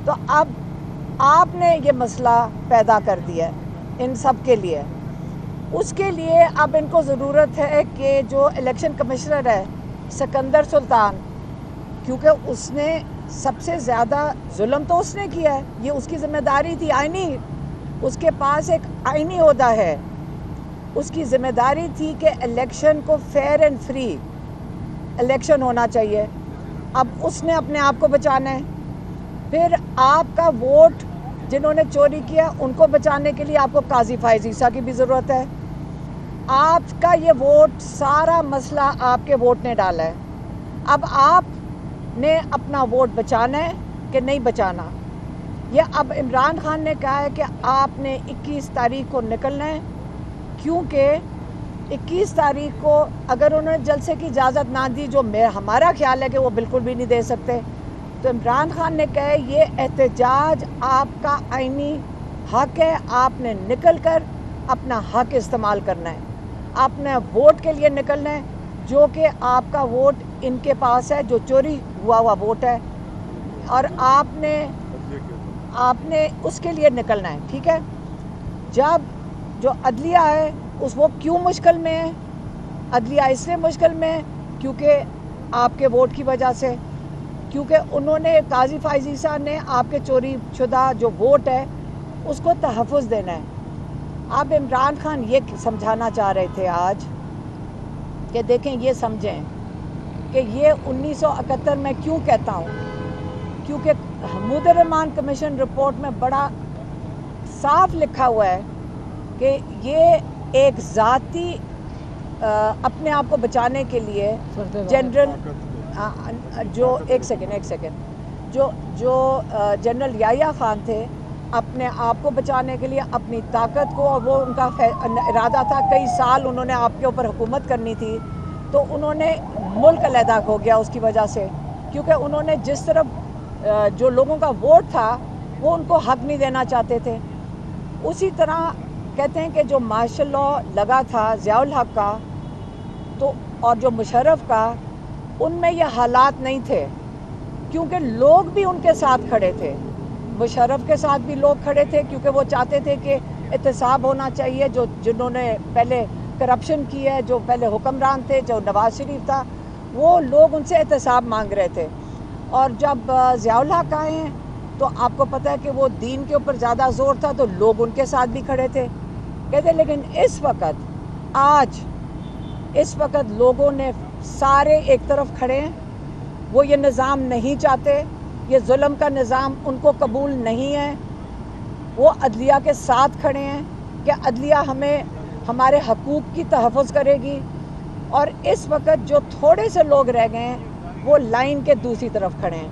تو اب آپ نے یہ مسئلہ پیدا کر دیا ان سب کے لیے. اس کے لیے اب ان کو ضرورت ہے کہ جو الیکشن کمشنر ہے سکندر سلطان، کیونکہ اس نے سب سے زیادہ ظلم تو اس نے کیا ہے، یہ اس کی ذمہ داری تھی آئینی، اس کے پاس ایک آئینی عہدہ ہے، اس کی ذمہ داری تھی کہ الیکشن کو فیئر اینڈ فری الیکشن ہونا چاہیے. اب اس نے اپنے آپ کو بچانا ہے. پھر آپ کا ووٹ جنہوں نے چوری کیا ان کو بچانے کے لیے آپ کو قاضی فائز عیسیٰ کی بھی ضرورت ہے. آپ کا یہ ووٹ سارا مسئلہ آپ کے ووٹ نے ڈالا ہے. اب آپ نے اپنا ووٹ بچانا ہے کہ نہیں بچانا. یہ اب عمران خان نے کہا ہے کہ آپ نے 21 تاریخ کو نکلنا ہے، کیونکہ 21 تاریخ کو اگر انہوں نے جلسے کی اجازت نہ دی، جو ہمارا خیال ہے کہ وہ بالکل بھی نہیں دے سکتے، تو عمران خان نے کہا ہے یہ احتجاج آپ کا آئینی حق ہے، آپ نے نکل کر اپنا حق استعمال کرنا ہے. آپ نے ووٹ کے لیے نکلنا ہے، جو کہ آپ کا ووٹ ان کے پاس ہے، جو چوری ہوا ووٹ ہے، اور آپ نے اس کے لیے نکلنا ہے. ٹھیک ہے. جب جو عدلیہ ہے وہ کیوں مشکل میں ہے؟ عدلیہ اس لیے مشکل میں ہے کیونکہ آپ کے ووٹ کی وجہ سے، کیونکہ انہوں نے قاضی فائز عیسیٰ نے آپ کے چوری شدہ جو ووٹ ہے اس کو تحفظ دینا ہے. اب عمران خان یہ سمجھانا چاہ رہے تھے آج کہ دیکھیں یہ سمجھیں کہ یہ 1971 میں کیوں کہتا ہوں، کیونکہ حمود الرحمان کمیشن رپورٹ میں بڑا صاف لکھا ہوا ہے کہ یہ ایک ذاتی اپنے آپ کو بچانے کے لیے جنرل ایک سیکنڈ جو جنرل یحییٰ خان تھے، اپنے آپ کو بچانے کے لیے اپنی طاقت کو، اور وہ ان کا ارادہ تھا کئی سال انہوں نے آپ کے اوپر حکومت کرنی تھی، تو انہوں نے ملک علیحدہ ہو گیا اس کی وجہ سے، کیونکہ انہوں نے جس طرف جو لوگوں کا ووٹ تھا وہ ان کو حق نہیں دینا چاہتے تھے. اسی طرح کہتے ہیں کہ جو مارشل لا لگا تھا ضیاء الحق کا تو اور جو مشرف کا، ان میں یہ حالات نہیں تھے، کیونکہ لوگ بھی ان کے ساتھ کھڑے تھے. مشرف کے ساتھ بھی لوگ کھڑے تھے کیونکہ وہ چاہتے تھے کہ احتساب ہونا چاہیے، جنہوں نے پہلے کرپشن کی ہے، جو پہلے حکمران تھے، جو نواز شریف تھا، وہ لوگ ان سے احتساب مانگ رہے تھے. اور جب ضیاء الحق آئے ہیں تو آپ کو پتہ ہے کہ وہ دین کے اوپر زیادہ زور تھا، تو لوگ ان کے ساتھ بھی کھڑے تھے. کہتے لیکن اس وقت لوگوں نے سارے ایک طرف کھڑے ہیں، وہ یہ نظام نہیں چاہتے، یہ ظلم کا نظام ان کو قبول نہیں ہے. وہ عدلیہ کے ساتھ کھڑے ہیں کہ عدلیہ ہمیں ہمارے حقوق کی تحفظ کرے گی. اور اس وقت جو تھوڑے سے لوگ رہ گئے ہیں وہ لائن کے دوسری طرف کھڑے ہیں.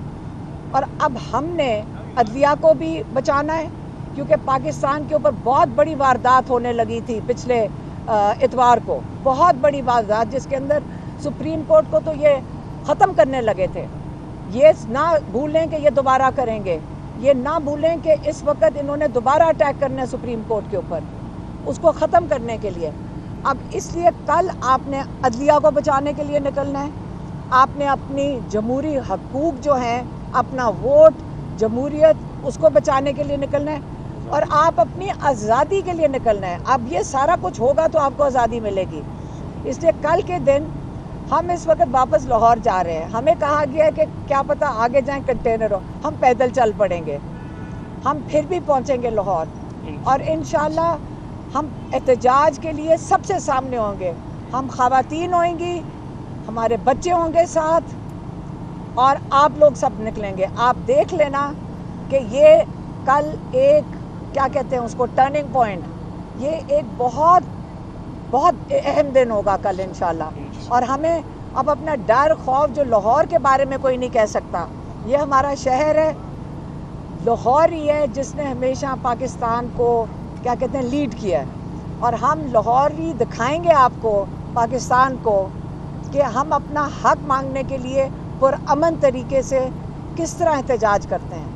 اور اب ہم نے عدلیہ کو بھی بچانا ہے، کیونکہ پاکستان کے اوپر بہت بڑی واردات ہونے لگی تھی پچھلے اتوار کو، بہت بڑی واردات، جس کے اندر سپریم کورٹ کو تو یہ ختم کرنے لگے تھے. یہ نہ بھولیں کہ یہ دوبارہ کریں گے، یہ نہ بھولیں کہ اس وقت انہوں نے دوبارہ اٹیک کرنا ہے سپریم کورٹ کے اوپر، اس کو ختم کرنے کے لیے. اب اس لیے کل آپ نے عدلیہ کو بچانے کے لیے نکلنا ہے، آپ نے اپنی جمہوری حقوق جو ہیں، اپنا ووٹ، جمہوریت، اس کو بچانے کے لیے نکلنا ہے، اور آپ اپنی آزادی کے لیے نکلنا ہے. اب یہ سارا کچھ ہوگا تو آپ کو آزادی ملے گی. اس لیے کل کے دن ہم اس وقت واپس لاہور جا رہے ہیں. ہمیں کہا گیا ہے کہ کیا پتہ آگے جائیں کنٹینر ہو، ہم پیدل چل پڑیں گے، ہم پھر بھی پہنچیں گے لاہور، اور انشاءاللہ ہم احتجاج کے لیے سب سے سامنے ہوں گے. ہم خواتین ہوئیں گی، ہمارے بچے ہوں گے ساتھ، اور آپ لوگ سب نکلیں گے. آپ دیکھ لینا کہ یہ کل ایک کیا کہتے ہیں اس کو ٹرننگ پوائنٹ، یہ ایک بہت بہت اہم دن ہوگا کل انشاءاللہ. اور ہمیں اب اپنا ڈر خوف جو لاہور کے بارے میں کوئی نہیں کہہ سکتا، یہ ہمارا شہر ہے، لاہور ہی ہے جس نے ہمیشہ پاکستان کو کیا کہتے ہیں لیڈ کیا ہے. اور ہم لاہور ہی دکھائیں گے آپ کو، پاکستان کو، کہ ہم اپنا حق مانگنے کے لیے پرامن طریقے سے کس طرح احتجاج کرتے ہیں.